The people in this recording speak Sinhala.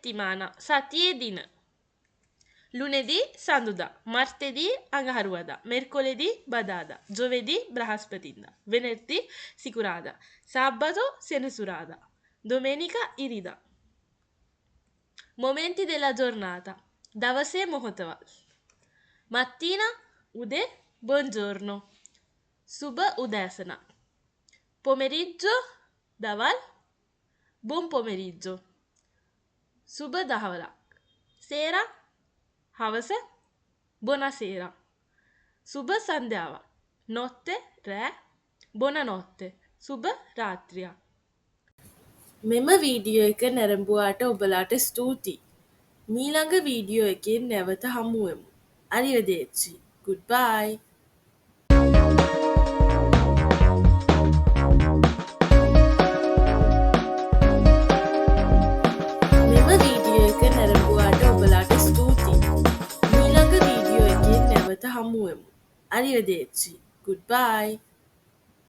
විත්තිමාන සතියේ දින. ලුනේදී සඳුදා, මර්තේදී අඟහරුවාදා, මෙර්කොලේදී බදාදා, ජොවේදී බ්‍රහස්පතින්දා, වෙනෙද්දී සිකුරාදා, සාබ්බතෝ සෙනසුරාදා, domenica ඉරිදා. Momenti della giornata. දවසේ මොහොතවල්. mattina උදේ buongiorno. සුබ උදෑසන. pomeriggio දවල් buon pomeriggio. සුබ දහවලක්. sera හවස buonasera. සුබ සන්ධ්‍යාවක්. notte රෑ buonanotte. සුබ රාත්‍රියක්. මෙම වීඩියෝ එක නැරඹුවාට ඔබලාට ස්තුතියි. මීළඟ වීඩියෝ එකෙන් නැවත හමුවෙමු. අරියදේච්චි. Goodbye. මෙම වීඩියෝ එක නැරඹුවාට ඔබලාට ස්තුතියි. මීළඟ වීඩියෝ එකෙන් නැවත හමුවෙමු. අරියදේච්චි. Goodbye.